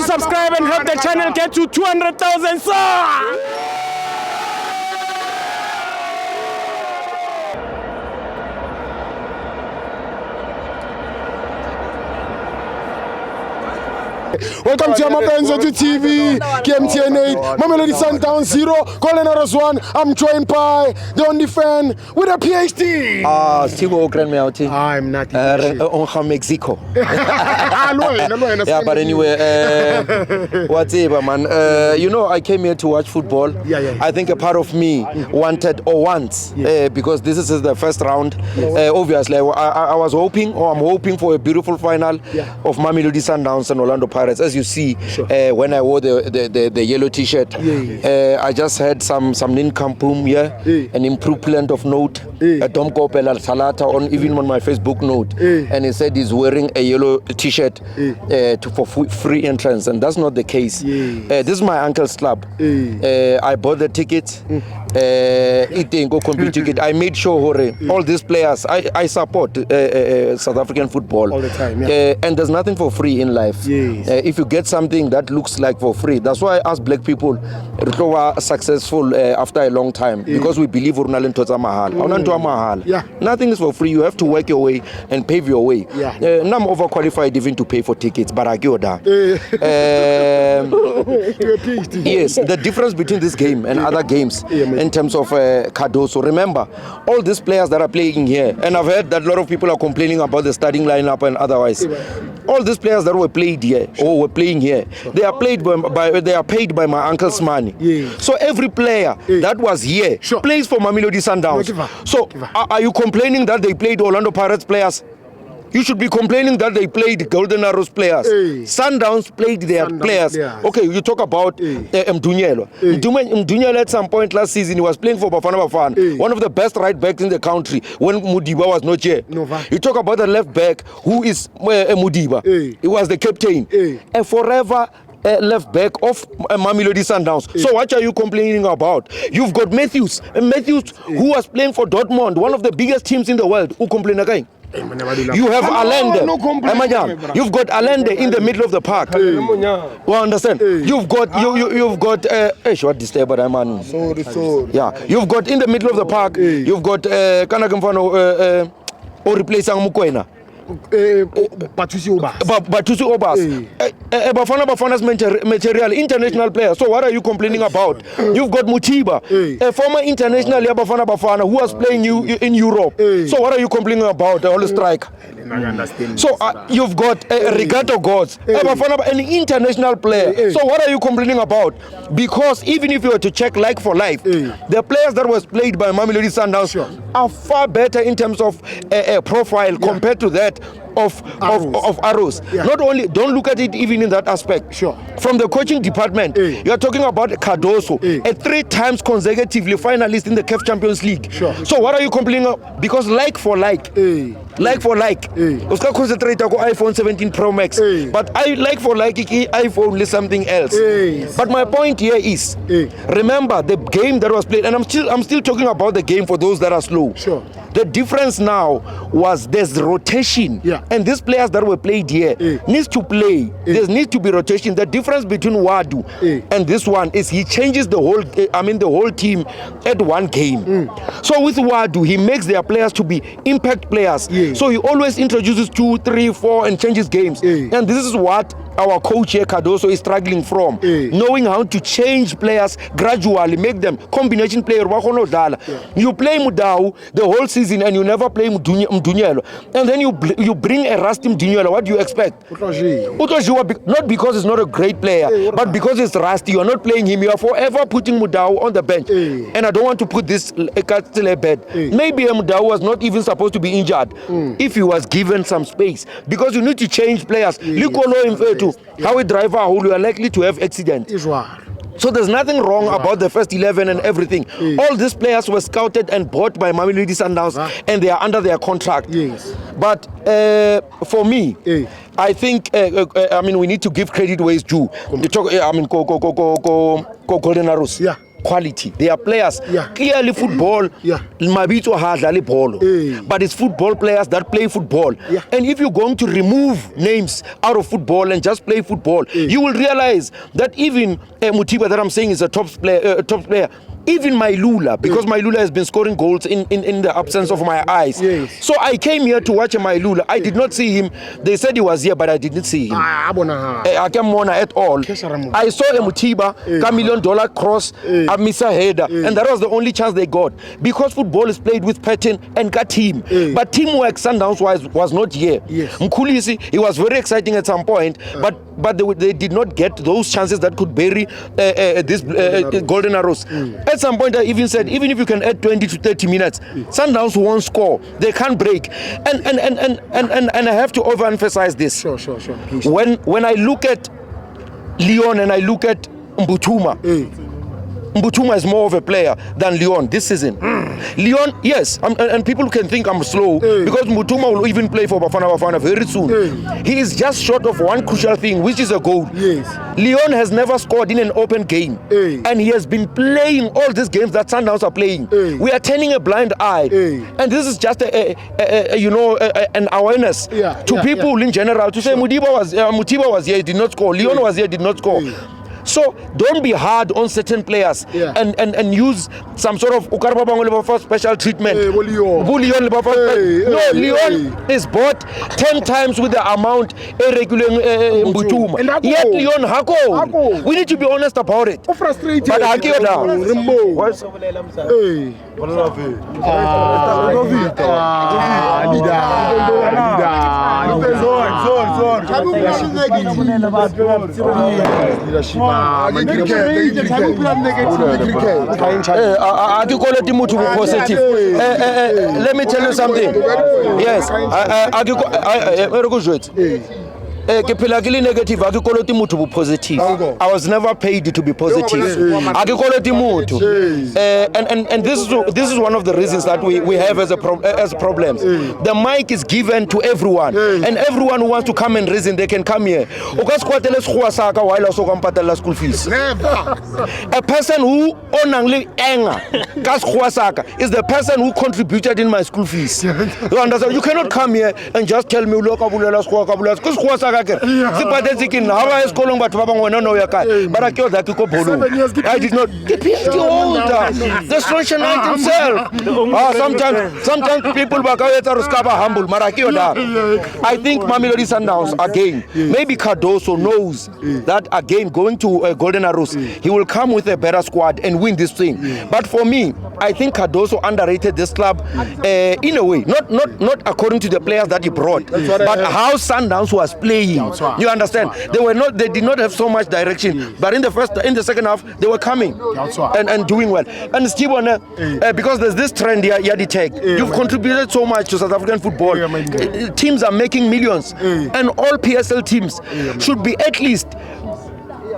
subscribe and help the channel get to 200,000 subs. Welcome to FANS Wethu TV, KMTN 8, Mamelodi Sundowns 0, Colenaros 1. I'm joined by the only fan with a PhD. I'm not Mexico. Yeah, but anyway, whatever, man. You know, I came here to watch football. I think a part of me wanted or wants, because this is the first round. Obviously, I was hoping, or I'm hoping for a beautiful final of Mamelodi Sundowns and Orlando Pirates. As you see, when I wore the yellow T-shirt, I just had some nincompoop here, an improvement of note, a Tom Kopel Salata even on my Facebook note, and he said he's wearing a yellow T-shirt for free entrance, and that's not the case. This is my uncle's club. I bought the ticket. I made sure all these players, I support South African football all the time, and there's nothing for free in life. If you get something that looks like for free, that's why us black people are successful after a long time, because we believe nothing is for free. You have to work your way and pave your way. I'm overqualified even to pay for tickets, but I go down. Yes, the difference between this game and other games in terms of Cardoso. Remember, all these players that are playing here, and I've heard that a lot of people are complaining about the starting lineup and otherwise. All these players that were played here or were playing here, they are paid by my uncle's money. So every player that was here plays for Mamelodi Sundowns. So are you complaining that they played Orlando Pirates players? You should be complaining that they played Golden Arrows players. Sundowns played their players. Okay, you talk about Mdunyelo. Mdunyelo at some point last season, he was playing for Bafana Bafana, one of the best right backs in the country when Mudiba was not here. You talk about the left back, who is Mudiba. He was the captain. A forever left back of Mamelodi Sundowns. So what are you complaining about? You've got Matthews, who was playing for Dortmund, one of the biggest teams in the world. Who complain again? You have Allende. You've got Allende in the middle of the park. You understand? You've got what disturb man? Yeah. You've got in the middle of the park. You've got or replacing Mukwena. Batusi Obas. Bafana's material, international player. So what are you complaining about? You've got Mutiba, a former international Bafana who was playing in Europe. So what are you complaining about? The whole strike. So you've got Rigato Gods, an international player. So what are you complaining about? Because even if you were to check like for life, the players that was played by Mamelodi Sundowns are far better in terms of profile compared to that of Arrows. Not only, don't look at it even in that aspect. From the coaching department, you are talking about Cardoso, a 3 times consecutively finalist in the CAF Champions League. So what are you complaining about? Because like for like, Oscar concentrate on iPhone 17 Pro Max, but I like for like iPhone is something else. But my point here is, remember the game that was played, and I'm still talking about the game for those that are slow. The difference now was there's rotation, and these players that were played here needs to play. There needs to be rotation. The difference between Wadu and this one is he changes the whole team at one game. So with Wadu, he makes their players to be impact players. So he always introduces 2, 3, 4 and changes games. And this is what our coach here, Cardoso, is struggling from. Knowing how to change players gradually, make them combination player. You play Mudau the whole season and you never play Mdunyelo. And then you bring a rusty Mdunyelo. What do you expect? Not because he's not a great player, but because it's rusty. You're not playing him. You are forever putting Mudau on the bench. And I don't want to put this to a bed. Maybe Mudau was not even supposed to be injured if he was given some space. Because you need to change players. How a driver who you are likely to have accident. So there's nothing wrong about the first 11 and everything. All these players were scouted and bought by Mamelodi Sundowns, and they are under their contract. But for me, I think we need to give credit where it's due. Golden Arrows. quality. They are players. Clearly football, mabitso ha dlala ball. But it's football players that play football. And if you're going to remove names out of football and just play football, you will realize that even Mutiba that I'm saying is a top player, even Mailula, because Mailula has been scoring goals in the absence of my eyes. So I came here to watch Mailula. I did not see him. They said he was here, but I didn't see him. I can't mona at all. I saw a Mutiba, $1 million cross, a Misa header, and that was the only chance they got. Because football is played with pattern and got team. But teamwork, Sundowns was not here. Mkulisi, he was very exciting at some point, but they did not get those chances that could bury this golden arrows. At some point I even said, even if you can add 20 to 30 minutes, Sundowns won't score. They can't break. And I have to overemphasize this. Sure. Please. When I look at Leon and I look at Mbuthuma, Mbuthuma is more of a player than Leon this season. Leon, yes, and people can think I'm slow because Mbuthuma will even play for Bafana very soon. He is just short of one crucial thing, which is a goal. Leon has never scored in an open game, and he has been playing all these games that Sundowns are playing. We are turning a blind eye, and this is just an awareness to people in general to say Mutiba was here, he did not score. Leon was here, did not score. So don't be hard on certain players and use some sort of special treatment. Leon is bought 10 times with the amount regular Mbuthuma. Yet Leon hako. We need to be honest about it. But let me tell you something. Yes, negative. Positive. I was never paid to be positive. And this is one of the reasons that we have as problems. The mic is given to everyone, and everyone who wants to come and reason, they can come here. School fees. A person who only anger is the person who contributed in my school fees. You understand? You cannot come here and just tell me I did not. The PhD holder, the socialite himself. Sometimes people humble. I think Mamelodi Sundowns again. Maybe Cardoso knows that again going to Golden Arrows, he will come with a better squad and win this thing. But for me, I think Cardoso underrated this club in a way, not according to the players that he brought, but how Sundowns was playing. You understand? They did not have so much direction, but in the second half they were coming and doing well. And Steve, because there's this trend here, you've contributed so much to South African football. Teams are making millions, and all PSL teams should be at least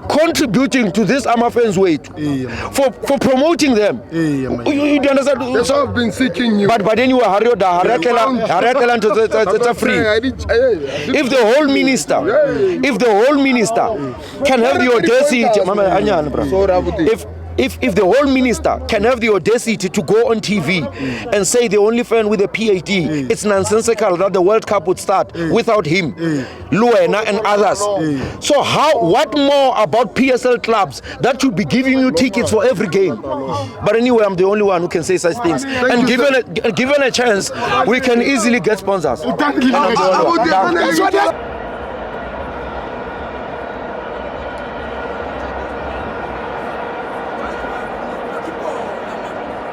contributing to this FANS Wethu for promoting them. You understand? That's why I've been seeking you. But then you are free. If the whole minister can have the audacity, if the whole minister can have the audacity to go on TV and say the only fan with a PhD, it's nonsensical that the World Cup would start without him, Luena and others. So what more about PSL clubs that should be giving you tickets for every game? But anyway, I'm the only one who can say such things. And given a chance, we can easily get sponsors.